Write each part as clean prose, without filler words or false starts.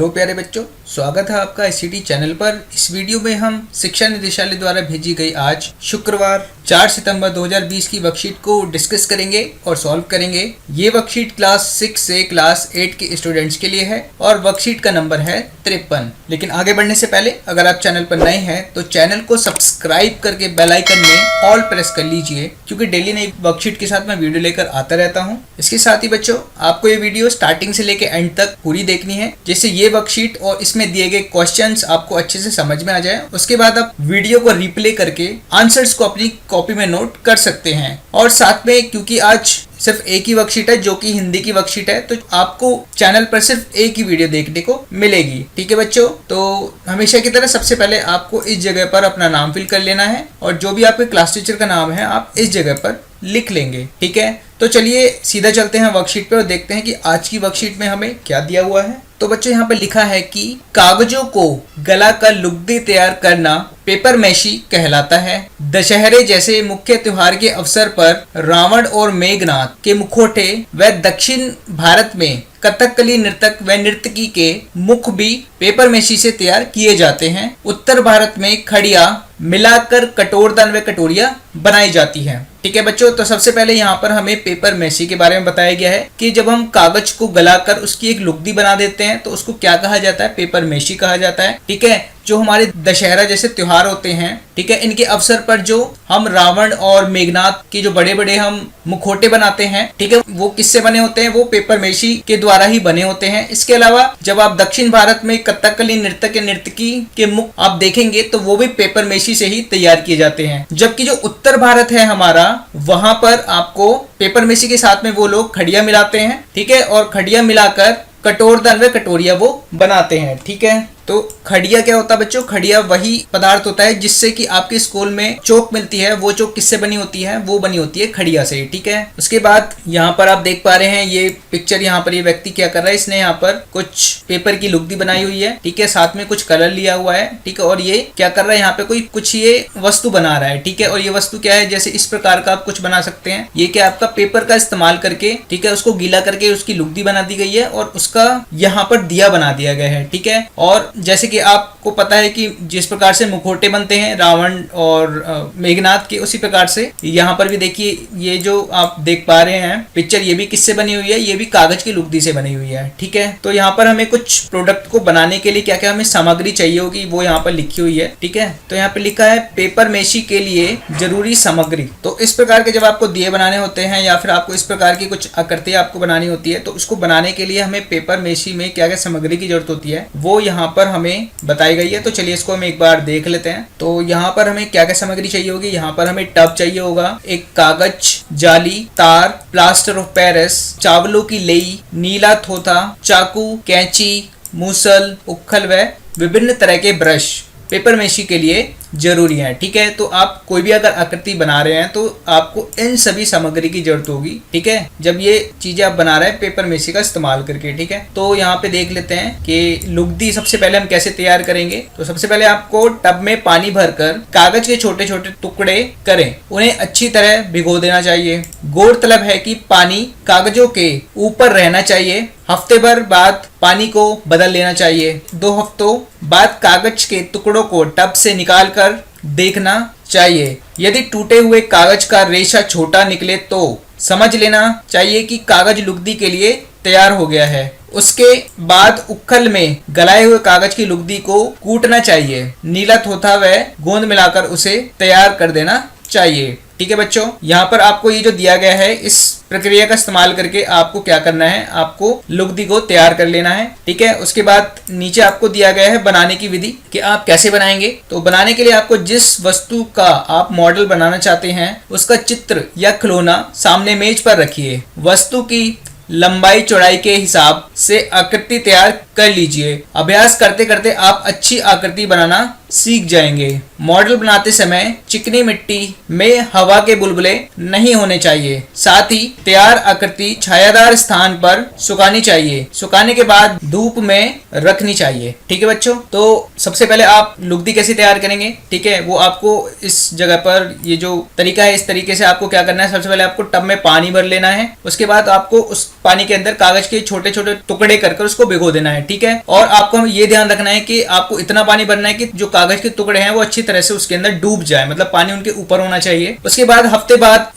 Hello प्यारे बच्चों, स्वागत है आपका ICT चैनल पर। इस वीडियो में हम शिक्षा निदेशालय द्वारा भेजी गई आज शुक्रवार 4 सितंबर 2020 की वर्कशीट को डिस्कस करेंगे और सॉल्व करेंगे। ये वर्कशीट क्लास 6 से क्लास 8 के स्टूडेंट्स के लिए है और वर्कशीट का नंबर है 53। लेकिन आगे बढ़ने से पहले अगर आप चैनल पर नए हैं तो चैनल को सब्सक्राइब करके बेल आइकन में ऑल प्रेस कर लीजिए, क्योंकि डेली नई वर्कशीट के साथ मैं वीडियो लेकर आता रहता हूँ। इसके साथ ही बच्चों, आपको ये वीडियो स्टार्टिंग से लेकर एंड तक पूरी देखनी है, जिससे ये वर्कशीट और इसमें दिए गए क्वेश्चंस आपको अच्छे से समझ में आ जाए। उसके बाद आप वीडियो को रिप्ले करके आंसर्स को अपनी कॉपी में नोट कर सकते हैं। और साथ में, क्योंकि आज सिर्फ एक ही वर्कशीट है जो कि हिंदी की वर्कशीट है, तो आपको चैनल पर सिर्फ एक ही वीडियो देखने को मिलेगी। ठीक है बच्चों, तो हमेशा की तरह सबसे पहले आपको इस जगह पर अपना नाम फिल कर लेना है और जो भी आपके क्लास टीचर का नाम है आप इस जगह पर लिख लेंगे। ठीक है, तो चलिए सीधा चलते हैं वर्कशीट पे और देखते हैं कि आज की वर्कशीट में हमें क्या दिया हुआ है। तो बच्चों, यहाँ पे लिखा है कि कागजों को गलाकर लुगदी तैयार करना पेपर मैशी कहलाता है। दशहरे जैसे मुख्य त्योहार के अवसर पर रावण और मेघनाथ के मुखौटे व दक्षिण भारत में कथकली नृतक व नर्तकी के मुख भी पेपर मैशी से तैयार किए जाते हैं। उत्तर भारत में खड़िया मिलाकर कटोरदान व कटोरिया बनाई जाती है। ठीक है बच्चों, तो सबसे पहले यहाँ पर हमें पेपर मैशी के बारे में बताया गया है कि जब हम कागज को गलाकर उसकी एक लुगदी बना देते हैं तो उसको क्या कहा जाता है, पेपर मैशी कहा जाता है। ठीक है, जो हमारे दशहरा जैसे त्योहार होते हैं, ठीक है, इनके अवसर पर जो हम रावण और मेघनाथ के जो बड़े बड़े हम मुखौटे बनाते हैं, ठीक है, वो किससे बने होते हैं, वो पेपर मैशी के द्वारा ही बने होते हैं। इसके अलावा जब आप दक्षिण भारत में कथकली नृतक नर्तकी के मुख आप देखेंगे तो वो भी पेपर मैशी से ही तैयार किए जाते हैं। जबकि जो उत्तर भारत है हमारा, वहां पर आपको पेपर मैशी के साथ में वो लोग खड़िया मिलाते हैं। ठीक है, और खड़िया मिलाकर कटोरदान व कटोरिया वो बनाते हैं। ठीक है, तो खड़िया क्या होता है बच्चों, खड़िया वही पदार्थ होता है जिससे कि आपके स्कूल में चौक मिलती है। वो चौक किससे बनी होती है, वो बनी होती है खड़िया से। ठीक है, उसके बाद यहाँ पर आप देख पा रहे हैं ये पिक्चर, यहाँ पर ये व्यक्ति क्या कर रहा है, इसने यहाँ पर कुछ पेपर की लुगदी बनाई हुई है। ठीक है, साथ में कुछ कलर लिया हुआ है। ठीक है, और ये क्या कर रहा है, यहाँ पे कोई कुछ ये वस्तु बना रहा है। ठीक है, और ये वस्तु क्या है, जैसे इस प्रकार का आप कुछ बना सकते हैं। ये क्या आपका पेपर का इस्तेमाल करके, ठीक है, उसको गीला करके उसकी लुगदी बना दी गई है और उसका यहाँ पर दिया बना दिया गया है। ठीक है, और जैसे कि आपको पता है कि जिस प्रकार से मुखौटे बनते हैं रावण और मेघनाथ के, उसी प्रकार से यहाँ पर भी देखिए, ये जो आप देख पा रहे हैं पिक्चर, ये भी किससे बनी हुई है, ये भी कागज की लुगदी से बनी हुई है। ठीक है, तो यहाँ पर हमें कुछ प्रोडक्ट को बनाने के लिए क्या क्या हमें सामग्री चाहिए होगी, वो यहाँ पर लिखी हुई है। ठीक है, तो यहाँ पे लिखा है पेपर मैशी के लिए जरूरी सामग्री। तो इस प्रकार के जब आपको दिए बनाने होते हैं या फिर आपको इस प्रकार की कुछ आकृतियां आपको बनानी होती है, तो उसको बनाने के लिए हमें पेपर मैशी में क्या क्या सामग्री की जरूरत होती है वो यहाँ पर हमें बताई गई है। तो चलिए इसको हम एक बार देख लेते हैं। तो यहाँ पर हमें क्या क्या सामग्री चाहिए होगी, यहाँ पर हमें टब चाहिए होगा, एक कागज, जाली, तार, प्लास्टर ऑफ पेरिस, चावलों की लेई, नीला थोथा, चाकू, कैंची, मूसल, उखल व विभिन्न तरह के ब्रश पेपर मैशी के लिए जरूरी है। ठीक है, तो आप कोई भी अगर आकृति बना रहे हैं तो आपको इन सभी सामग्री की जरूरत होगी। ठीक है, जब ये चीजें आप बना रहे हैं पेपर मैशी का इस्तेमाल करके। ठीक है, तो यहाँ पे देख लेते हैं कि लुगदी सबसे पहले हम कैसे तैयार करेंगे। तो सबसे पहले आपको टब में पानी भरकर कागज के छोटे छोटे टुकड़े करें, उन्हें अच्छी तरह भिगो देना चाहिए। गौरतलब है कि पानी कागजों के ऊपर रहना चाहिए। हफ्ते भर बाद पानी को बदल लेना चाहिए। 2 हफ्तों बाद कागज के टुकड़ों को टब से निकालकर देखना चाहिए। यदि टूटे हुए कागज का रेशा छोटा निकले तो समझ लेना चाहिए कि कागज लुगदी के लिए तैयार हो गया है। उसके बाद उखल में गलाए हुए कागज की लुगदी को कूटना चाहिए। नीला थोथा व गोंद मिलाकर उसे तैयार कर देना चाहिए। ठीक है बच्चों, यहाँ पर आपको ये जो दिया गया है, इस प्रक्रिया का इस्तेमाल करके आपको क्या करना है, आपको लुगदी को तैयार कर लेना है। ठीक है, उसके बाद नीचे आपको दिया गया है बनाने की विधि कि आप कैसे बनाएंगे। तो बनाने के लिए आपको जिस वस्तु का आप मॉडल बनाना चाहते हैं उसका चित्र या खिलौना सामने मेज पर रखिए। वस्तु की लंबाई चौड़ाई के हिसाब से आकृति तैयार कर लीजिए। अभ्यास करते करते आप अच्छी आकृति बनाना सीख जाएंगे। मॉडल बनाते समय चिकनी मिट्टी में हवा के बुलबुले नहीं होने चाहिए। साथ ही तैयार आकृति छायादार स्थान पर सुखानी चाहिए। सुखाने के बाद धूप में रखनी चाहिए। ठीक है बच्चों, तो सबसे पहले आप लुगदी कैसे तैयार करेंगे, ठीक है, वो आपको इस जगह पर ये जो तरीका है, इस तरीके से आपको क्या करना है, सबसे पहले आपको टब में पानी भर लेना है। उसके बाद आपको उस पानी के अंदर कागज के छोटे छोटे टुकड़े कर उसको भिगो देना है। ठीक है, और आपको ये ध्यान रखना है कि आपको इतना पानी भरना है कि जो कागज के टुकड़े हैं वो अच्छी तरह से उसके अंदर डूब जाए, मतलब पानी उनके ऊपर होना चाहिए। उसके बाद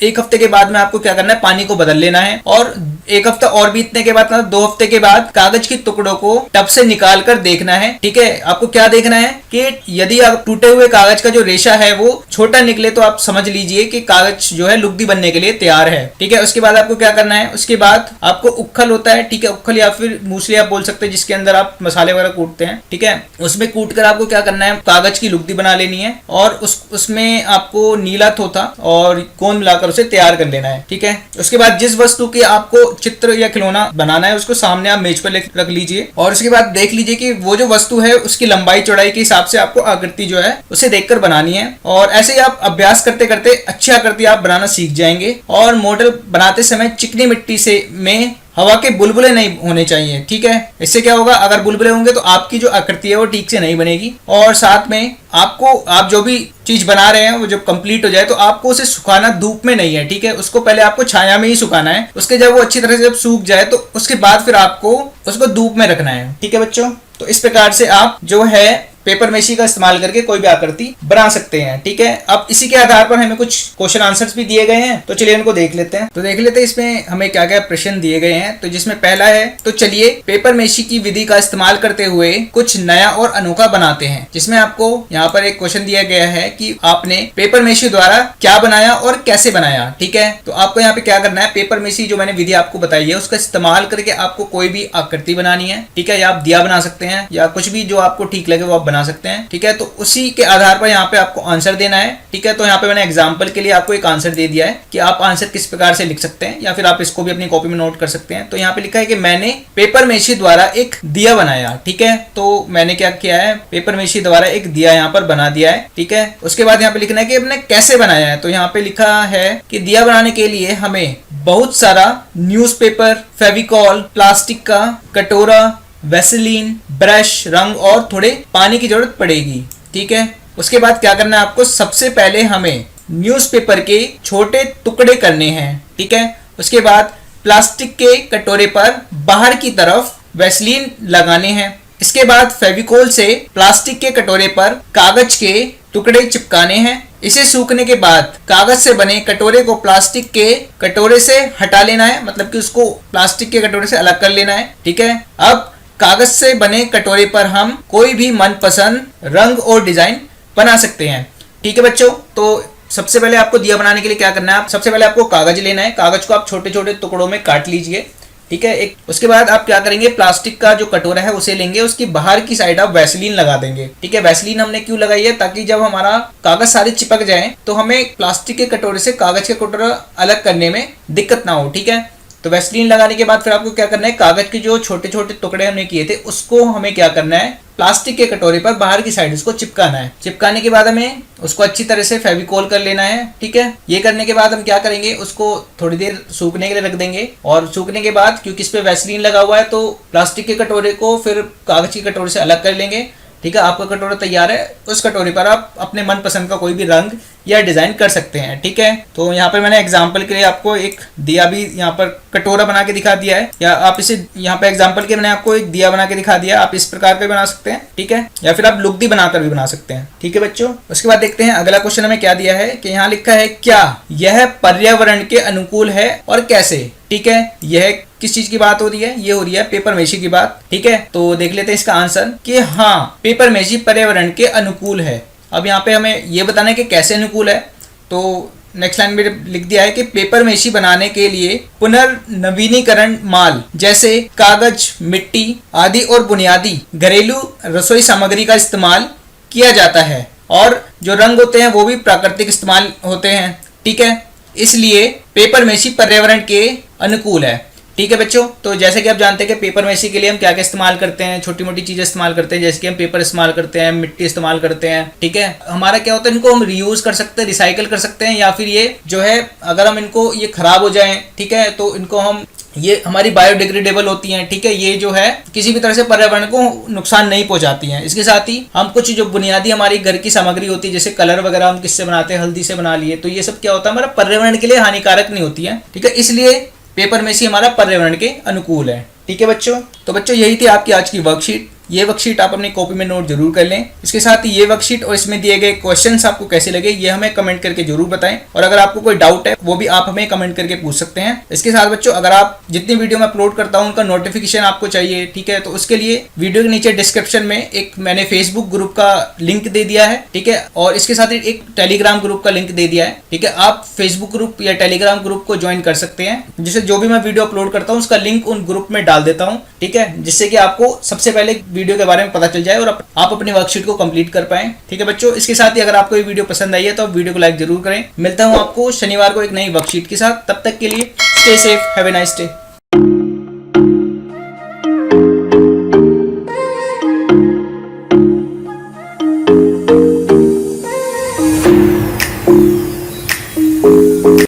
एक हफ्ते के बाद में आपको क्या करना है, पानी को बदल लेना है। और एक हफ्ता और बीतने के बाद, मतलब 2 हफ्ते के बाद कागज के टुकड़ों को टब से निकाल कर देखना है। ठीक है, आपको क्या देखना है कि यदि आप टूटे हुए कागज का जो रेशा है वो छोटा निकले तो आप समझ लीजिए कि कागज जो है लुगदी बनने के लिए तैयार है। ठीक है, उसके बाद आपको क्या करना है, उसके बाद आपको उखल होता है, ठीक है, उखल या फिर मूसली आप बोल सकते हैं, जिसके अंदर आप मसाले वगैरह कूटते हैं। ठीक है, उसमें कूट कर आपको क्या करना है, कागज की लुगदी बना लेनी है और उसमें आपको नीला थोथा और गोंद मिलाकर उसे तैयार कर लेना है। ठीक है, उसके बाद जिस वस्तु की आपको चित्र या खिलौना बनाना है उसको सामने आप मेज पर रख लीजिए और उसके बाद देख लीजिए कि वो जो वस्तु है उसकी लंबाई चौड़ाई के हिसाब से आपको आकृति जो है उसे देखकर बनानी है। और ऐसे ही आप अभ्यास करते करते अच्छी आकृति आप बनाना सीख जाएंगे। और मॉडल बनाते समय चिकनी मिट्टी में हवा के बुलबुले नहीं होने चाहिए। ठीक है, इससे क्या होगा, अगर बुलबुले होंगे तो आपकी जो आकृति है वो ठीक से नहीं बनेगी। और साथ में आप जो भी चीज बना रहे हैं वो जब कंप्लीट हो जाए तो आपको उसे सुखाना धूप में नहीं है। ठीक है, उसको पहले आपको छाया में ही सुखाना है। उसके जब वो अच्छी तरह से जब सूख जाए तो उसके बाद फिर आपको उसको धूप में रखना है। ठीक है बच्चों, तो इस प्रकार से आप जो है पेपर मेशी का इस्तेमाल करके कोई भी आकृति बना सकते हैं। ठीक है, अब इसी के आधार पर हमें कुछ क्वेश्चन आंसर्स भी दिए गए हैं, तो चलिए उनको देख लेते हैं। तो देख लेते हैं इसमें हमें क्या क्या प्रश्न दिए गए हैं। तो जिसमें पहला है, तो चलिए पेपर मेशी की विधि का इस्तेमाल करते हुए कुछ नया और अनोखा बनाते हैं। जिसमें आपको यहाँ पर एक क्वेश्चन दिया गया है कि आपने पेपर मेशी द्वारा क्या बनाया और कैसे बनाया। ठीक है, तो आपको यहाँ पे क्या करना है, पेपर मेशी जो मैंने विधि आपको बताई है उसका इस्तेमाल करके आपको कोई भी आकृति बनानी है। ठीक है, या आप दिया बना सकते हैं या कुछ भी जो आपको ठीक लगे वो आप बना सकते हैं। ठीक है, तो उसी के आधार पर यहाँ पे आपको आंसर देना है। ठीक है, तो यहाँ पे मैंने एग्जांपल के लिए आपको एक आंसर दे दिया है कि आप आंसर किस प्रकार से लिख सकते हैं, या फिर आप इसको भी अपनी कॉपी में नोट कर सकते हैं। तो यहाँ पे लिखा है कि मैंने पेपर मेशी द्वारा एक दिया बनाया। ठीक है, तो मैंने क्या किया है, पेपर मेशी द्वारा एक दिया यहाँ पर बना दिया है। ठीक है, उसके बाद यहाँ पे लिखना है कि हमने कैसे बनाया है। तो यहाँ पे लिखा है कि दिया बनाने के लिए हमें बहुत सारा न्यूज़पेपर, फेविकॉल, प्लास्टिक का कटोरा, वैसलीन, ब्रश, रंग और थोड़े पानी की जरूरत पड़ेगी। ठीक है, उसके बाद क्या करना है आपको, सबसे पहले हमें न्यूज़पेपर के छोटे टुकड़े करने हैं। ठीक है, उसके बाद प्लास्टिक के कटोरे पर बाहर की तरफ वैसलीन लगाने हैं। इसके बाद फेविकोल से प्लास्टिक के कटोरे पर कागज के टुकड़े चिपकाने हैं। इसे सूखने के बाद कागज से बने कटोरे को प्लास्टिक के कटोरे से हटा लेना है, मतलब कि उसको प्लास्टिक के कटोरे से अलग कर लेना है। ठीक है, अब कागज से बने कटोरे पर हम कोई भी मनपसंद रंग और डिजाइन बना सकते हैं। ठीक है बच्चों, तो सबसे पहले आपको दिया बनाने के लिए क्या करना है, सबसे पहले आपको कागज लेना है। कागज को आप छोटे छोटे टुकड़ों में काट लीजिए। ठीक है, उसके बाद आप क्या करेंगे, प्लास्टिक का जो कटोरा है उसे लेंगे, उसकी बाहर की साइड आप वैसलीन लगा देंगे। ठीक है, वैसलीन हमने क्यों लगाई है, ताकि जब हमारा कागज सारे चिपक जाए तो हमें प्लास्टिक के कटोरे से कागज के कटोरा अलग करने में दिक्कत ना हो। ठीक है, तो वैसलीन लगाने के बाद फिर आपको क्या करना है, कागज के जो छोटे छोटे टुकड़े हमने किए थे उसको हमें क्या करना है, प्लास्टिक के कटोरे पर बाहर की साइड उसको चिपकाना है। चिपकाने के बाद हमें उसको अच्छी तरह से फेविकोल कर लेना है। ठीक है, ये करने के बाद हम क्या करेंगे, उसको थोड़ी देर सूखने के लिए रख देंगे। और सूखने के बाद क्योंकि इस पे वैसलीन लगा हुआ है तो प्लास्टिक के कटोरे को फिर कागज के कटोरे से अलग कर लेंगे। ठीक है, आपका कटोरा तैयार है, उस कटोरे पर आप अपने मनपसंद का कोई भी रंग या डिजाइन कर सकते हैं। ठीक है, तो यहाँ पर मैंने एग्जाम्पल के लिए आपको एक दिया भी यहाँ पर कटोरा बना के दिखा दिया है, या आप इसे यहाँ पे एग्जाम्पल के मैंने आपको एक दिया बना के दिखा दिया, आप इस प्रकार का बना सकते हैं। ठीक है, या फिर आप लुगदी बनाकर भी बना सकते हैं। ठीक है बच्चों, उसके बाद देखते हैं अगला क्वेश्चन हमें क्या दिया है कि यहाँ लिखा है, क्या यह पर्यावरण के अनुकूल है और कैसे। ठीक है, यह किस चीज की बात हो रही है, ये हो रही है पेपर मेशी की बात। ठीक है, तो देख लेते हैं इसका आंसर कि हाँ, पेपर मेशी पर्यावरण के अनुकूल है। अब यहाँ पे हमें ये बताना है कि कैसे अनुकूल है। तो नेक्स्ट लाइन में लिख दिया है कि पेपर मेशी बनाने के लिए पुनर्नवीनीकरण माल जैसे कागज, मिट्टी आदि और बुनियादी घरेलू रसोई सामग्री का इस्तेमाल किया जाता है, और जो रंग होते हैं वो भी प्राकृतिक इस्तेमाल होते हैं। ठीक है, इसलिए पेपर मेशी पर्यावरण के अनुकूल है। ठीक है बच्चों, तो जैसे कि आप जानते हैं कि पेपर मेसी के लिए हम क्या क्या इस्तेमाल करते हैं, छोटी मोटी चीजें इस्तेमाल करते हैं, जैसे कि हम पेपर इस्तेमाल करते हैं, मिट्टी इस्तेमाल करते हैं। ठीक है, हमारा क्या होता है, इनको हम रीयूज कर सकते हैं, रिसाइकल कर सकते हैं, या फिर ये जो है अगर हम इनको ये खराब हो जाए, ठीक है, तो इनको हम ये हमारी बायोडिग्रेडेबल होती हैं। ठीक है, ये जो है किसी भी तरह से पर्यावरण को नुकसान नहीं पहुंचाती हैं। इसके साथ ही हम कुछ जो बुनियादी हमारी घर की सामग्री होती है, जैसे कलर वगैरह हम किससे बनाते हैं, हल्दी से बना लिए, तो ये सब क्या होता है, हमारा पर्यावरण के लिए हानिकारक नहीं होती है। ठीक है, इसलिए पेपर मेसी हमारा पर्यावरण के अनुकूल है। ठीक है बच्चों, तो बच्चों यही थी आपकी आज की वर्कशीट। ये वर्कशीट आप अपनी कॉपी में नोट जरूर कर लें। इसके साथ ही ये वर्कशीट और इसमें दिए गए क्वेश्चंस आपको कैसे लगे ये हमें कमेंट करके जरूर बताएं, और अगर आपको कोई डाउट है वो भी आप हमें कमेंट करके पूछ सकते हैं। इसके साथ बच्चों अगर आप जितनी वीडियो में अपलोड करता हूं उनका नोटिफिकेशन आपको चाहिए, ठीक है, तो उसके लिए वीडियो के नीचे डिस्क्रिप्शन में एक मैंने फेसबुक ग्रुप का लिंक दे दिया है। ठीक है, और इसके साथ ही एक टेलीग्राम ग्रुप का लिंक दे दिया है। ठीक है, आप फेसबुक ग्रुप या टेलीग्राम ग्रुप को ज्वाइन कर सकते हैं, जिससे जो भी मैं वीडियो अपलोड करता हूँ उसका लिंक उन ग्रुप में डाल देता हूँ। ठीक है, जिससे कि आपको सबसे पहले वीडियो के बारे में पता चल जाए और आप अपनी वर्कशीट को कंप्लीट कर पाएं। ठीक है बच्चों, इसके साथ ही अगर आपको ये वीडियो पसंद आई है तो आप वीडियो को लाइक जरूर करें। मिलता हूं आपको शनिवार को एक नई वर्कशीट के साथ, तब तक के लिए stay safe, have a nice day.